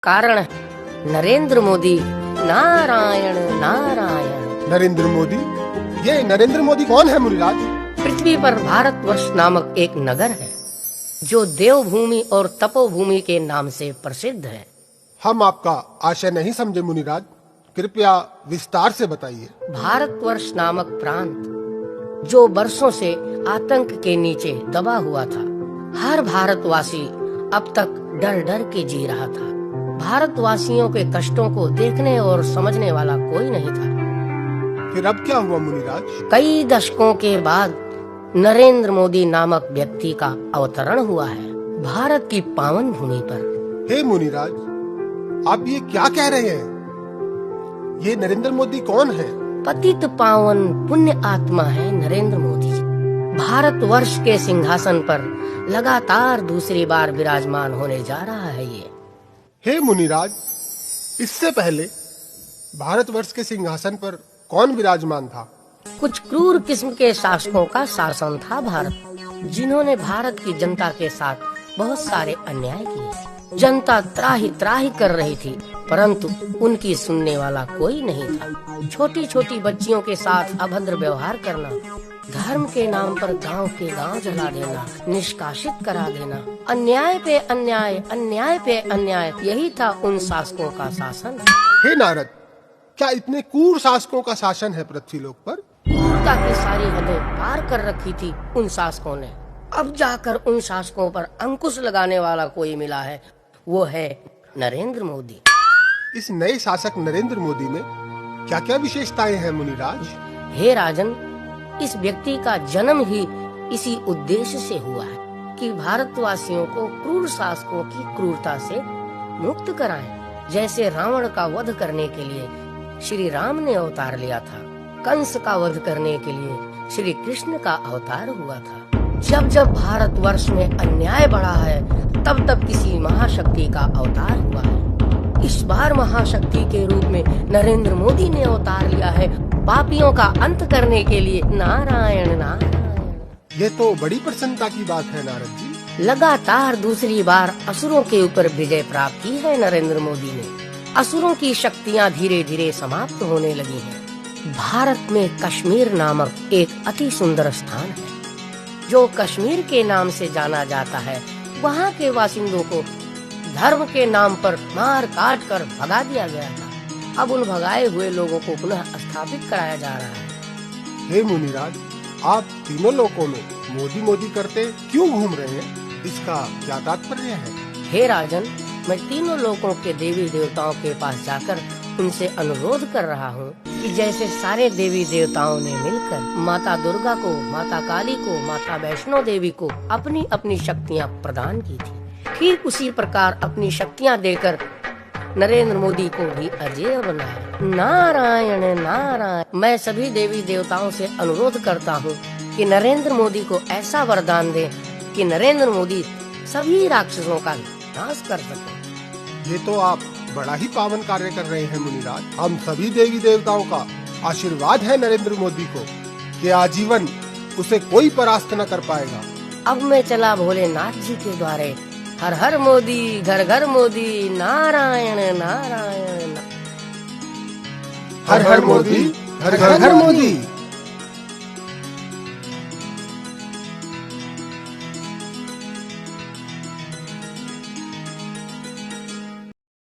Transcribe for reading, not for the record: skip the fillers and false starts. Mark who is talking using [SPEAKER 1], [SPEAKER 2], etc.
[SPEAKER 1] कारण है नरेंद्र मोदी। नारायण नारायण।
[SPEAKER 2] नरेंद्र मोदी? ये नरेंद्र मोदी कौन है मुनिराज?
[SPEAKER 1] पृथ्वी पर भारतवर्ष नामक एक नगर है जो देवभूमि और तपोभूमि के नाम से प्रसिद्ध है।
[SPEAKER 2] हम आपका आशय नहीं समझे मुनिराज, कृपया विस्तार से बताइए।
[SPEAKER 1] भारतवर्ष नामक प्रांत जो वर्षों से आतंक के नीचे दबा हुआ था, हर भारतवासी अब तक डर डर के जी रहा था। भारतवासियों के कष्टों को देखने और समझने वाला कोई नहीं था।
[SPEAKER 2] फिर अब क्या हुआ मुनिराज?
[SPEAKER 1] कई दशकों के बाद नरेंद्र मोदी नामक व्यक्ति का अवतरण हुआ है भारत की पावन भूमि पर।
[SPEAKER 2] हे मुनिराज, आप ये क्या कह रहे हैं? ये नरेंद्र मोदी कौन है?
[SPEAKER 1] पतित पावन पुण्य आत्मा है नरेंद्र मोदी जी। भारतवर्ष के सिंहासन पर लगातार दूसरी बार विराजमान होने जा रहा है ये।
[SPEAKER 2] हे मुनिराज, इससे पहले भारतवर्ष के सिंहासन पर कौन विराजमान था?
[SPEAKER 1] कुछ क्रूर किस्म के शासकों का शासन था भारत, जिन्होंने भारत की जनता के साथ बहुत सारे अन्याय किए। जनता त्राही त्राही कर रही थी, परंतु उनकी सुनने वाला कोई नहीं था। छोटी छोटी बच्चियों के साथ अभद्र व्यवहार करना, धर्म के नाम पर गांव के गांव जला देना, निष्कासित करा देना, अन्याय पे अन्याय, अन्याय पे अन्याय, यही था उन शासकों का शासन।
[SPEAKER 2] हे नारद, क्या इतने क्रूर शासकों का शासन है पृथ्वी लोक पर?
[SPEAKER 1] क्रूरता की सारी हदें पार कर रखी थी उन शासकों ने। अब जाकर उन शासकों पर अंकुश लगाने वाला कोई मिला है, वो है नरेंद्र मोदी।
[SPEAKER 2] इस नए शासक नरेंद्र मोदी में क्या क्या विशेषताएं हैं मुनिराज?
[SPEAKER 1] हे राजन, इस व्यक्ति का जन्म ही इसी उद्देश्य से हुआ है कि भारतवासियों को क्रूर शासकों की क्रूरता से मुक्त कराएं। जैसे रावण का वध करने के लिए श्री राम ने अवतार लिया था, कंस का वध करने के लिए श्री कृष्ण का अवतार हुआ था। जब जब भारतवर्ष में अन्याय बढ़ा है, तब तब किसी महाशक्ति का अवतार हुआ है। इस बार महाशक्ति के रूप में नरेंद्र मोदी ने अवतार लिया है पापियों का अंत करने के लिए। नारायण नारायण।
[SPEAKER 2] ये तो बड़ी प्रसन्नता की बात है नारद जी।
[SPEAKER 1] लगातार दूसरी बार असुरों के ऊपर विजय प्राप्त की है नरेंद्र मोदी ने। असुरों की शक्तियां धीरे धीरे समाप्त होने लगी हैं। भारत में कश्मीर नामक एक अति सुंदर स्थान है, जो कश्मीर के नाम से जाना जाता है। वहाँ के बासिंदों को धर्म के नाम पर मार काट कर भगा दिया गया था। अब उन भगाए हुए लोगों को पुनः स्थापित कराया जा रहा है।
[SPEAKER 2] हे मुनिराज, आप तीनों लोकों में मोदी मोदी करते क्यों घूम रहे हैं? इसका क्या तात्पर्य है?
[SPEAKER 1] हे राजन, मैं तीनों लोकों के देवी देवताओं के पास जाकर उनसे अनुरोध कर रहा हूँ कि जैसे सारे देवी देवताओं ने मिलकर माता दुर्गा को, माता काली को, माता वैष्णो देवी को अपनी अपनी शक्तियाँ प्रदान की थी, ठीक उसी प्रकार अपनी शक्तियाँ देकर नरेंद्र मोदी को भी अजेय बनाए। नारायण नारायण। मैं सभी देवी देवताओं से अनुरोध करता हूँ कि नरेंद्र मोदी को ऐसा वरदान दे कि नरेंद्र मोदी सभी राक्षसों का नाश कर सके।
[SPEAKER 2] ये तो आप बड़ा ही पावन कार्य कर रहे हैं मुनिराज। हम सभी देवी देवताओं का आशीर्वाद है नरेंद्र मोदी को कि आजीवन उसे कोई परास्त न कर पाएगा।
[SPEAKER 1] अब मैं चला भोलेनाथ जी के द्वारे। हर हर मोदी, घर घर मोदी। नारायण नारायण।
[SPEAKER 2] हर हर मोदी, घर घर मोदी।